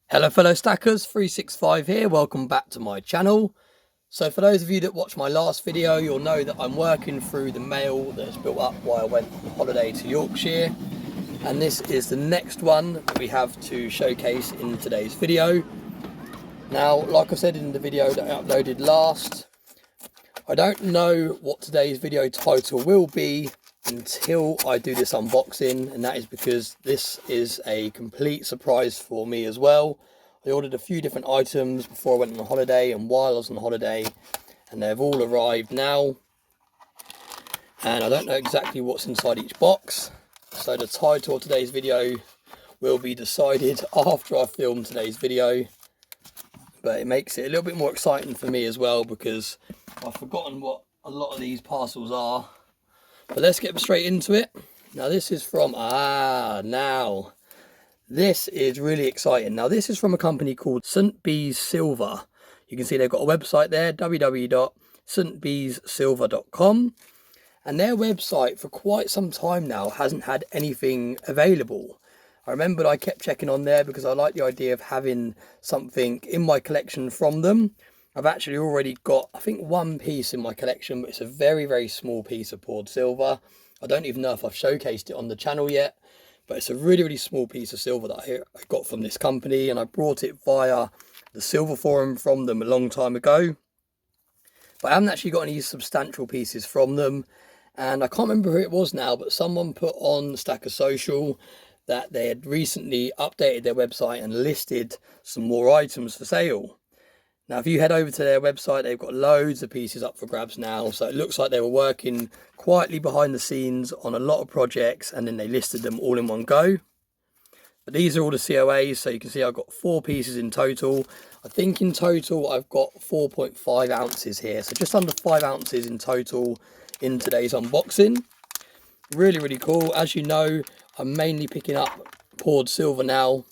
Hello fellow stackers, 365 here, welcome back to my channel. So for those of you that watched my last video, you'll know that I'm working through the mail that's built up while I went on holiday to Yorkshire. And this is the next one that we have to showcase in today's video. Now, like I said in the video that I uploaded last, I don't know what today's video title will be until I do this unboxing, and that is because this is a complete surprise for me as well. I ordered a few different items before I went on holiday and while I was on holiday, and they've all arrived now, and I don't know exactly what's inside each box, so the title of today's video will be decided after I film today's video. But it makes it a little bit more exciting for me as well, because I've forgotten what a lot of these parcels are. But let's get straight into it. Now this is from, now this is really exciting. Now this is from a company called St Bees Silver. You can see they've got a website there, www.stbeessilver.com. And their website for quite some time now hasn't had anything available. I remembered I kept checking on there because I like the idea of having something in my collection from them. I've actually already got, I think, one piece in my collection, but it's a very, very small piece of poured silver. I don't even know if I've showcased it on the channel yet, but it's a really, really small piece of silver that I got from this company, and I brought it via the Silver Forum from them a long time ago. But I haven't actually got any substantial pieces from them, and I can't remember who it was now, but someone put on Stacker Social that they had recently updated their website and listed some more items for sale. Now, if you head over to their website, they've got loads of pieces up for grabs now. So it looks like they were working quietly behind the scenes on a lot of projects, and then they listed them all in one go. But these are all the COAs, so you can see I've got 4 pieces in total. I think in total I've got 4.5 ounces here, so just under 5 ounces in total in today's unboxing. Really, really cool. As you know, I'm mainly picking up poured silver now.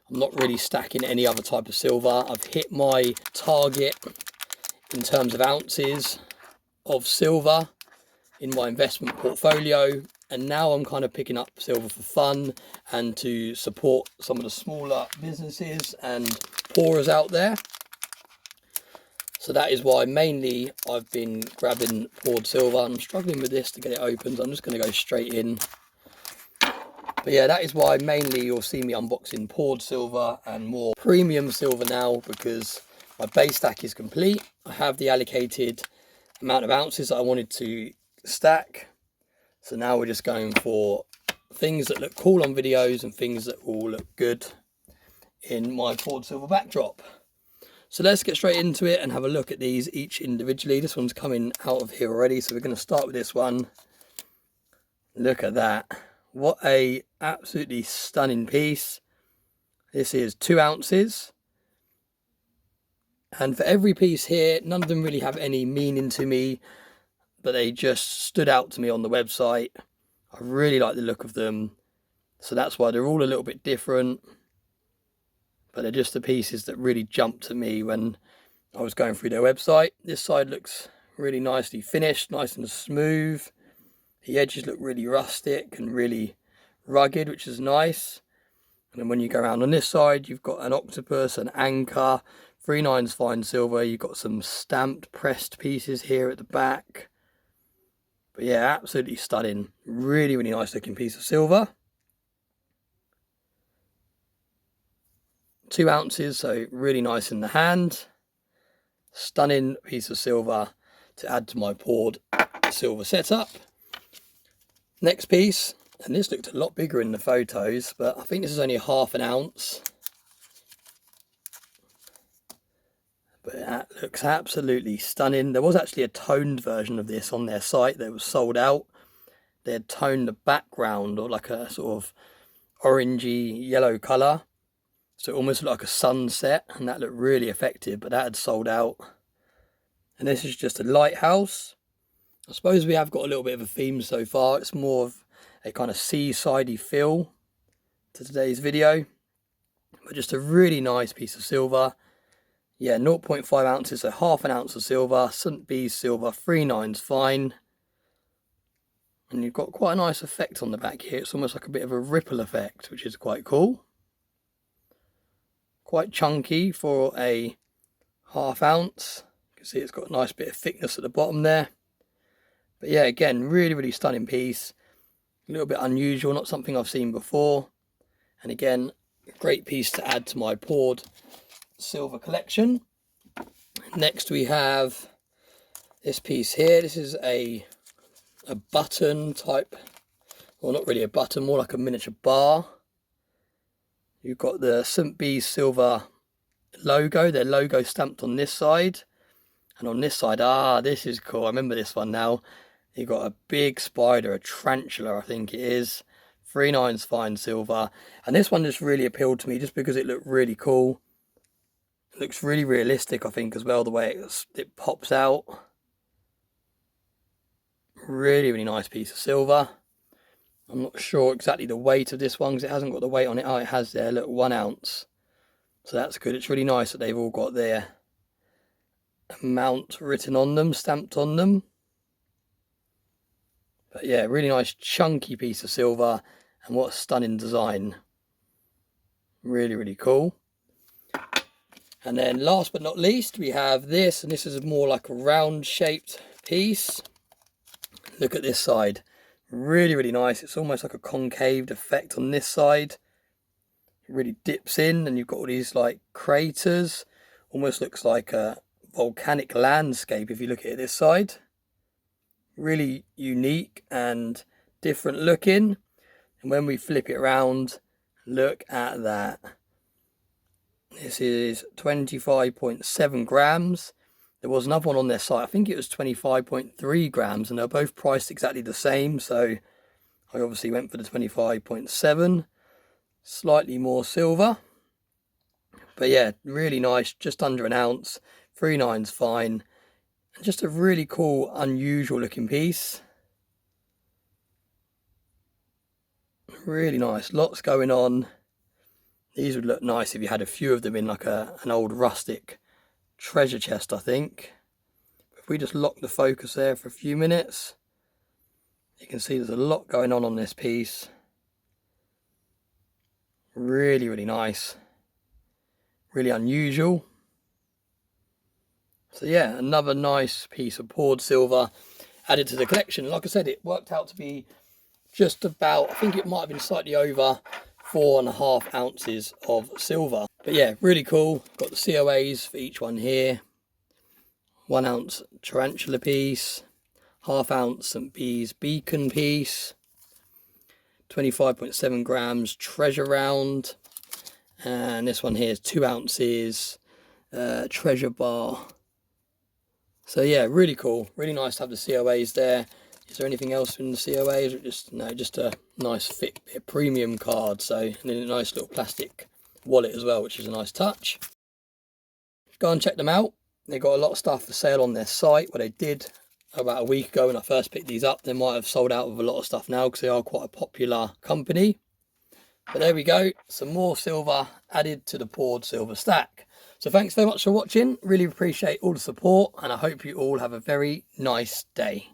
I'm not really stacking any other type of silver. I've hit my target in terms of ounces of silver in my investment portfolio, and now I'm kind of picking up silver for fun and to support some of the smaller businesses and pourers out there. So that is why mainly I've been grabbing poured silver. I'm struggling with this to get it open, so I'm just going to go straight in. But yeah, that is why mainly you'll see me unboxing poured silver and more premium silver now, because my base stack is complete. I have the allocated amount of ounces that I wanted to stack. So now we're just going for things that look cool on videos and things that will look good in my poured silver backdrop. So let's get straight into it and have a look at these each individually. This one's coming out of here already, so we're going to start with this one. Look at that. What a absolutely stunning piece. This is 2 ounces. And for every piece here, none of them really have any meaning to me, but they just stood out to me on the website. I really like the look of them. So that's why they're all a little bit different. But they're just the pieces that really jumped at me when I was going through their website. This side looks really nicely finished, nice and smooth. The edges look really rustic and really rugged, which is nice. And then when you go around on this side, you've got an octopus, an anchor, 3/9 fine silver. You've got some stamped pressed pieces here at the back. But yeah, absolutely stunning. Really, really nice looking piece of silver. 2 ounces, so really nice in the hand. Stunning piece of silver to add to my poured silver setup. Next piece, and this looked a lot bigger in the photos, but I think this is only 1/2 ounce. But that looks absolutely stunning. There was actually a toned version of this on their site that was sold out. They had toned the background, or like a sort of orangey yellow colour, so it almost looked like a sunset, and that looked really effective, but that had sold out. And this is just a lighthouse. I suppose we have got a little bit of a theme so far. It's more of a kind of seasidey feel to today's video, but just a really nice piece of silver. Yeah, 0.5 ounces, so 1/2 ounce of silver, St Bees Silver, 3/9 fine. And you've got quite a nice effect on the back here. It's almost like a bit of a ripple effect, which is quite cool. Quite chunky for a ½ ounce. You can see it's got a nice bit of thickness at the bottom there. But yeah, again, really stunning piece. A little bit unusual, not something I've seen before. And again, a great piece to add to my poured silver collection. Next we have this piece here. This is a button type, well, not really a button, more like a miniature bar. You've got the St. Bees silver logo, their logo stamped on this side, and on this side, this is cool. I remember this one now. You've got a big spider, a tarantula, I think it is, 3/9 fine silver, and this one just really appealed to me just because it looked really cool. It looks really realistic, I think, as well, the way it pops out. Really nice piece of silver. I'm not sure exactly the weight of this one because it hasn't got the weight on it. Oh, it has there, look, 1 ounce. So that's good. It's really nice that they've all got their amount written on them, stamped on them. But yeah, really nice chunky piece of silver, and what a stunning design. Really cool. And then last but not least, we have this, and this is more like a round shaped piece. Look at this side, really nice. It's almost like a concave effect on this side. It really dips in, and you've got all these like craters. Almost looks like a volcanic landscape if you look at it this side. Really unique and different looking. And when we flip it around, look at that. This is 25.7 grams. There was another one on their site, I think it was 25.3 grams, and they're both priced exactly the same, so I obviously went for the 25.7, slightly more silver. But yeah, really nice, just under 1 ounce, 3/9 fine, and just a really cool, unusual looking piece. Really nice, lots going on. These would look nice if you had a few of them in like an old rustic treasure chest, I think. If we just lock the focus there for a few minutes, you can see there's a lot going on this piece. Really nice, really unusual. So yeah, another nice piece of poured silver added to the collection. Like I said, it worked out to be just about, I think it might have been slightly over 4.5 ounces of silver. But yeah, really cool. Got the COAs for each one here. 1 ounce tarantula piece, ½ ounce St. Bees beacon piece, 25.7 grams treasure round, and this one here is 2 ounces treasure bar. So yeah, really cool. Really nice to have the COAs there. Is there anything else in the COAs? Or just a nice thick premium card. So, and then a nice little plastic wallet as well, which is a nice touch. Go and check them out. They got a lot of stuff for sale on their site. Well, they did about a week ago when I first picked these up. They might have sold out of a lot of stuff now because they are quite a popular company. But there we go, some more silver added to the poured silver stack. So thanks very much for watching. Really appreciate all the support, and I hope you all have a very nice day.